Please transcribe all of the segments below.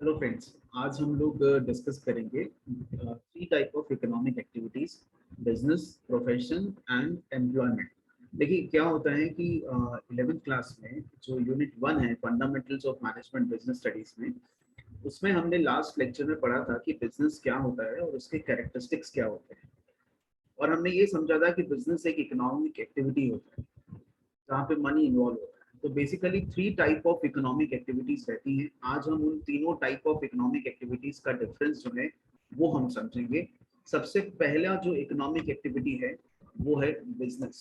Hello friends, आज हम लोग डिस्कस करेंगे three type of economic activities: business, profession and employment. देखिए क्या होता है कि 11th क्लास में जो यूनिट 1 है, fundamentals of management business studies में, उसमें हमने लास्ट लेक्चर में पढ़ा था कि बिजनेस क्या होता है और उसके कैरेक्टरिस्टिक्स क्या होते हैं। और हमने ये समझा था कि बिजनेस एक इकोनॉमिक एक्टिविटी होता है जहाँ पे मनी इन्वॉल्व होता है। तो basically three type of economic activities रहती हैं। आज हम उन तीनों टाइप ऑफ इकोनॉमिक एक्टिविटीज का डिफरेंस जो है वो हम समझेंगे। सबसे पहला जो इकोनॉमिक एक्टिविटी है वो है बिजनेस।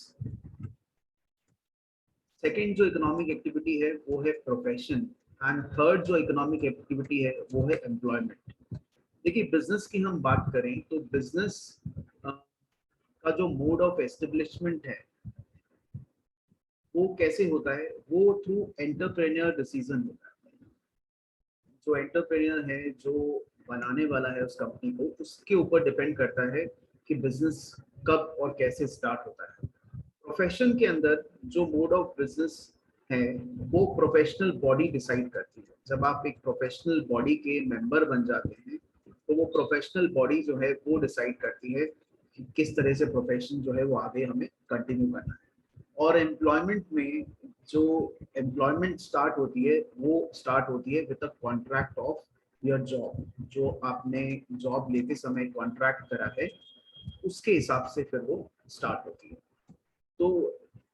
सेकेंड जो इकोनॉमिक एक्टिविटी है वो है प्रोफेशन। एंड थर्ड जो इकोनॉमिक एक्टिविटी है वो है एम्प्लॉयमेंट। देखिए बिजनेस की हम बात करें तो बिजनेस का जो मोड ऑफ एस्टेब्लिशमेंट है वो कैसे होता है, वो थ्रू एंटरप्रेन्योर डिसीजन होता है। जो एंटरप्रेन्योर है, जो बनाने वाला है उस कंपनी को, उसके ऊपर डिपेंड करता है कि बिजनेस कब और कैसे स्टार्ट होता है। प्रोफेशन के अंदर जो मोड ऑफ बिजनेस है वो प्रोफेशनल बॉडी डिसाइड करती है। जब आप एक प्रोफेशनल बॉडी के मेंबर बन जाते हैं तो वो प्रोफेशनल बॉडी जो है वो डिसाइड करती है कि किस तरह से प्रोफेशन जो है वो आगे हमें कंटिन्यू करना है। और एम्प्लॉयमेंट में जो एम्प्लॉयमेंट स्टार्ट होती है वो स्टार्ट होती है with a contract of your job. जो आपने जॉब लेते समय कॉन्ट्रैक्ट करा है उसके हिसाब से फिर वो स्टार्ट होती है। तो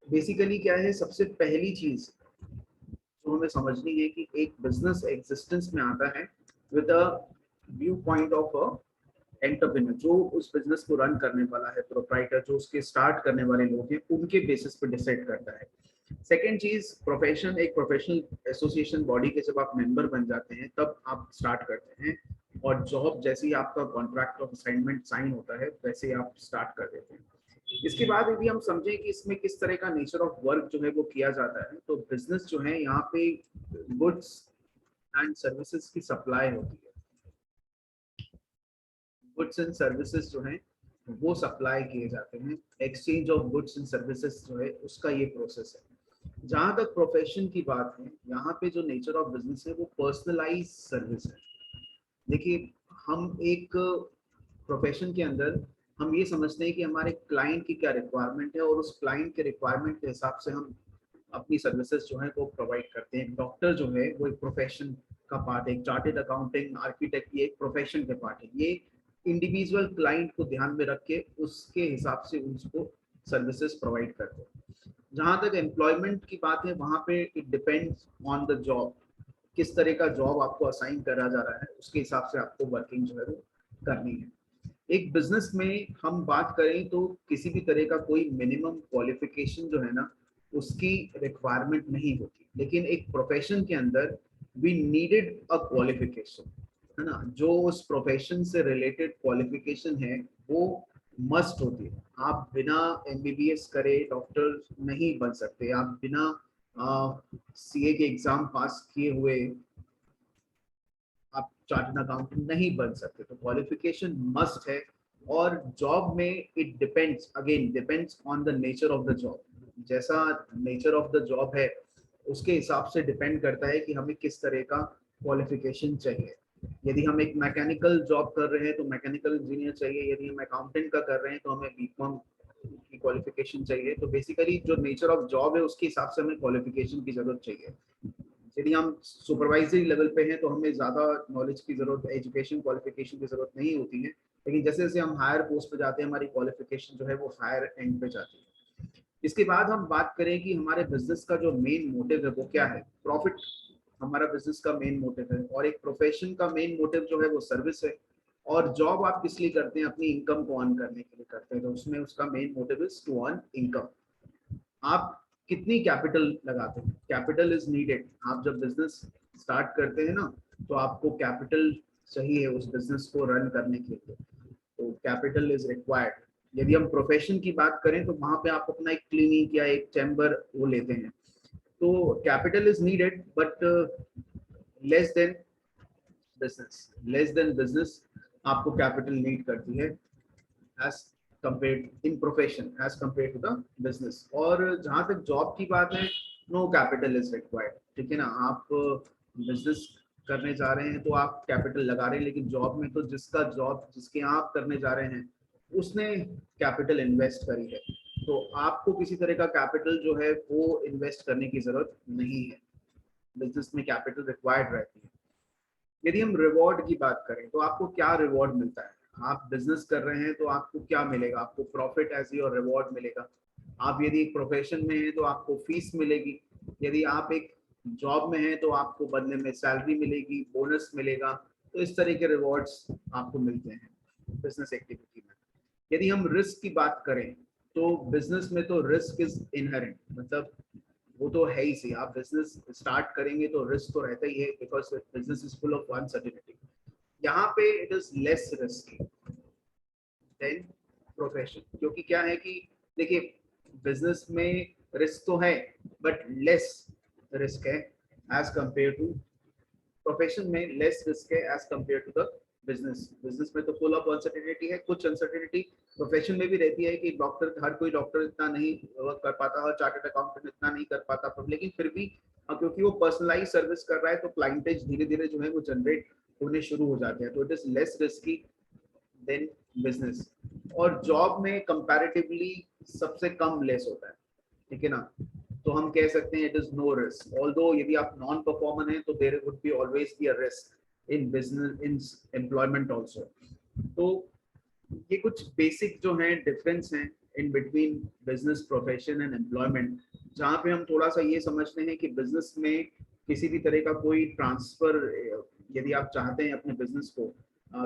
बेसिकली क्या है, सबसे पहली चीज जो हमें समझनी है कि एक बिजनेस एग्जिस्टेंस में आता है with a view point of a entrepreneur. जो उस बिजनेस को रन करने वाला है, प्रोप्राइटर, जो उसके स्टार्ट करने वाले लोग हैं, उनके बेसिस पे डिसाइड करता है। सेकेंड चीज, प्रोफेशन। एक प्रोफेशनल एसोसिएशन बॉडी के जब आप मेंबर बन जाते हैं तब आप स्टार्ट करते हैं, और जॉब जैसे ही आपका कॉन्ट्रैक्ट ऑफ असाइनमेंट साइन होता है वैसे ही आप स्टार्ट कर देते हैं। इसके बाद यदि हम समझें कि इसमें किस तरह का नेचर ऑफ वर्क जो है वो किया जाता है, तो बिजनेस जो है यहाँ पे गुड्स एंड सर्विसेज की सप्लाई होती है। गुड्स एंड सर्विसेज जो हैं वो सप्लाई किए जाते हैं। Exchange of goods and services जो है उसका ये प्रोसेस है। जहाँ तक प्रोफेशन की बात है, यहाँ पे जो नेचर ऑफ बिजनेस है वो पर्सनलाइज सर्विस है। देखिए, हम एक प्रोफेशन के अंदर हम ये समझते हैं कि हमारे क्लाइंट की क्या रिक्वायरमेंट है और उस क्लाइंट के रिक्वायरमेंट के हिसाब से हम अपनी सर्विसेज जो है वो प्रोवाइड करते हैं। डॉक्टर जो है वो एक प्रोफेशन का पार्ट है, एक चार्टेड अकाउंटिंग, आर्किटेक्ट, ये एक प्रोफेशन के पार्ट है। ये इंडिविजुअल क्लाइंट को ध्यान में रख के उसके हिसाब से उसको सर्विसेज प्रोवाइड करते हैं। जहाँ तक एम्प्लॉयमेंट की बात है, वहाँ पे it depends on the job. किस तरह का जॉब आपको असाइन करा जा रहा है उसके हिसाब से आपको वर्किंग जो है वो करनी है। एक बिजनेस में हम बात करें तो किसी भी तरह का कोई मिनिमम क्वालिफिकेशन जो है ना उसकी रिक्वायरमेंट नहीं होती, लेकिन एक प्रोफेशन के अंदर वी नीडेड अ क्वालिफिकेशन, है ना। जो उस प्रोफेशन से रिलेटेड क्वालिफिकेशन है वो मस्ट होती है। आप बिना एमबीबीएस करे डॉक्टर नहीं बन सकते, आप बिना सीए के एग्जाम पास किए हुए आप चार्टर्ड अकाउंटेंट नहीं बन सकते। तो क्वालिफिकेशन मस्ट है। और जॉब में it depends, again depends on the nature of the job. जैसा नेचर ऑफ द जॉब है उसके हिसाब से डिपेंड करता है कि हमें किस तरह का क्वालिफिकेशन चाहिए। यदि हम एक मैकेनिकल जॉब कर रहे हैं तो मैकेनिकल इंजीनियर चाहिए। यदि हम अकाउंटेंट का कर रहे हैं तो हमें बीकॉम की क्वालिफिकेशन चाहिए। तो बेसिकली जो नेचर ऑफ जॉब है उसके हिसाब से हमें क्वालिफिकेशन की जरूरत चाहिए। यदि हम सुपरवाइजरी लेवल पे हैं तो हमें ज़्यादा नॉलेज की ज़रूरत, एजुकेशन क्वालिफिकेशन की ज़रूरत नहीं होती है। लेकिन जैसे जैसे हम हायर पोस्ट पे जाते हैं हमारी क्वालिफिकेशन जो है वो हायर एंड पे जाती है। इसके बाद हम बात करें कि हमारे बिजनेस का जो मेन मोटिव है वो क्या है। प्रॉफिट हमारा बिजनेस का मेन मोटिव है, और एक प्रोफेशन का मेन मोटिव जो है वो सर्विस है। और जॉब आप किस लिए करते हैं? अपनी इनकम को अर्न करने के लिए करते हैं, तो उसमें उसका main motive is to earn income. आप कितनी कैपिटल लगाते हैं? Capital is needed. आप जब बिजनेस स्टार्ट करते हैं ना तो आपको कैपिटल चाहिए उस बिजनेस को रन करने के लिए, तो कैपिटल इज रिक्वायर्ड। यदि हम प्रोफेशन की बात करें तो वहां पे आप अपना एक क्लिनिक या एक चैम्बर वो लेते हैं, तो capital is needed but less than business. Less than business आपको कैपिटल नीड करती है as compared in profession as compared to the business। और जहाँ तक जॉब की बात है, नो कैपिटल इज रिक्वायर्ड, ठीक है ना। आप बिजनेस करने जा रहे हैं तो आप कैपिटल लगा रहे हैं, लेकिन जॉब में तो जिसके यहाँ आप करने जा रहे हैं उसने कैपिटल इन्वेस्ट करी है, तो आपको किसी तरह का कैपिटल जो है वो इन्वेस्ट करने की जरूरत नहीं है। बिजनेस में कैपिटल रिक्वायर्ड रहती है। यदि हम रिवॉर्ड की बात करें तो आपको क्या रिवॉर्ड मिलता है? आप बिजनेस कर रहे हैं तो आपको क्या मिलेगा? आपको प्रॉफिट एज योर रिवॉर्ड मिलेगा। आप यदि एक प्रोफेशन में हैं तो आपको फीस मिलेगी। यदि आप एक जॉब में हैं तो आपको बदले में सैलरी मिलेगी, बोनस मिलेगा। तो इस तरह के रिवॉर्ड्स आपको मिलते हैं बिजनेस एक्टिविटी में। यदि हम रिस्क की बात करें तो बिजनेस में तो रिस्क इज इनहेरेंट, मतलब वो तो है ही। सी आप बिजनेस स्टार्ट करेंगे तो रिस्क तो रहता ही है, because business is full of uncertainty. यहाँ पे it is less risky than profession, क्योंकि क्या है कि देखिए बिजनेस में रिस्क तो है बट लेस रिस्क है एज कंपेयर टू प्रोफेशन में। लेस रिस्क है as compare to the business. Business में तो फुल ऑफ अनसर्टेनिटी है। कुछ अनसर्टेनिटी प्रोफेशन में भी रहती है कि डॉक्टर, हर कोई डॉक्टर इतना नहीं वर्क कर पाता, हर चार्टर्ड अकाउंटेंट इतना नहीं कर पाता, लेकिन फिर भी क्योंकि वो पर्सनलाइज सर्विस कर रहा है तो क्लाइंटेज धीरे धीरे जो है वो जनरेट होने शुरू हो जाते हैं, तो it is less risky than business. और जॉब में कंपैरेटिवली सबसे कम लेस होता है, ठीक है ना। तो हम कह सकते हैं it is no risk, although यदि आप नॉन परफॉर्मर हैं तो there would be always be a risk in business, in employment also. तो ये कुछ बेसिक जो है डिफरेंस हैं in between business, profession and employment, जहाँ पे हम थोड़ा सा ये समझते हैं कि बिजनेस में किसी भी तरह का कोई ट्रांसफर, यदि आप चाहते हैं अपने बिजनेस को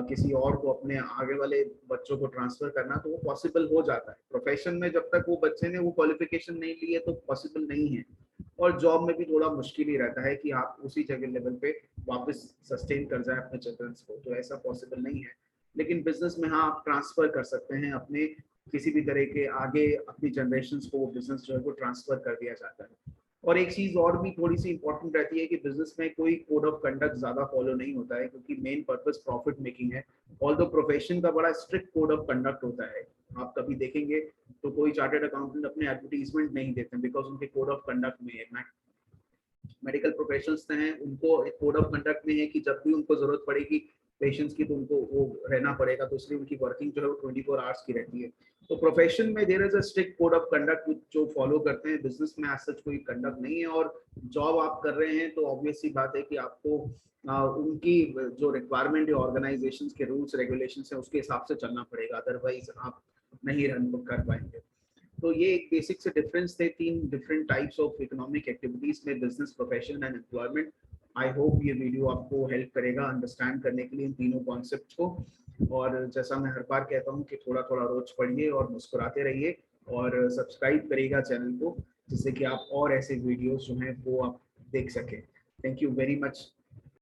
किसी और को, अपने आगे वाले बच्चों को ट्रांसफर करना, तो वो पॉसिबल हो जाता है। प्रोफेशन में जब तक वो बच्चे ने वो क्वालिफिकेशन नहीं ली है तो पॉसिबल नहीं है। और जॉब में भी थोड़ा मुश्किल ही रहता है कि आप उसी जगह लेवल पे वापस सस्टेन कर जाए अपने चिल्ड्रंस को, तो ऐसा पॉसिबल नहीं है। लेकिन बिजनेस में हाँ आप ट्रांसफर कर सकते हैं अपने किसी भी तरह के आगे अपनी जनरेशन को, वो बिजनेस जो है वो ट्रांसफर कर दिया जाता है। और एक चीज और भी थोड़ी सी इंपॉर्टेंट रहती है कि बिजनेस में कोई कोड ऑफ कंडक्ट ज्यादा फॉलो नहीं होता है, क्योंकि मेन पर्पस प्रॉफिट मेकिंग है। ऑल्दो प्रोफेशन का बड़ा स्ट्रिक्ट कोड ऑफ कंडक्ट होता है। आप कभी देखेंगे तो कोई चार्टर्ड अकाउंटेंट अपने एडवर्टीजमेंट नहीं देते बिकॉज उनके कोड ऑफ कंडक्ट में है। मेडिकल प्रोफेशनल्स हैं उनको कोड ऑफ कंडक्ट में है कि जब भी उनको जरूरत पड़ेगी पेशेंट्स की तो उनको वो रहना पड़ेगा, तो इसलिए उनकी वर्किंग जो है वो 24 आवर्स की रहती है। तो प्रोफेशन में there is a strict code of conduct जो फॉलो करते हैं। बिजनेस में आज सच कोई कंडक्ट नहीं है। और जॉब आप कर रहे हैं तो ऑब्वियस सी बात है कि आपको उनकी जो रिक्वायरमेंट है ऑर्गेनाइजेशन के रूल्स रेगुलेशन है उसके हिसाब से चलना पड़ेगा, अदरवाइज आप नहीं रन कर पाएंगे। तो ये एक बेसिक से डिफरेंस थे, 3 different types of economic activities में, business, profession and employment. I hope ये वीडियो आपको हेल्प करेगा अंडरस्टैंड करने के लिए इन तीनों कॉन्सेप्ट को। और जैसा मैं हर बार कहता हूँ कि थोड़ा थोड़ा रोज पढ़िए और मुस्कुराते रहिए और सब्सक्राइब करिएगा चैनल को, जिससे कि आप और ऐसे वीडियोस जो हैं वो आप देख सकें। Thank you very much.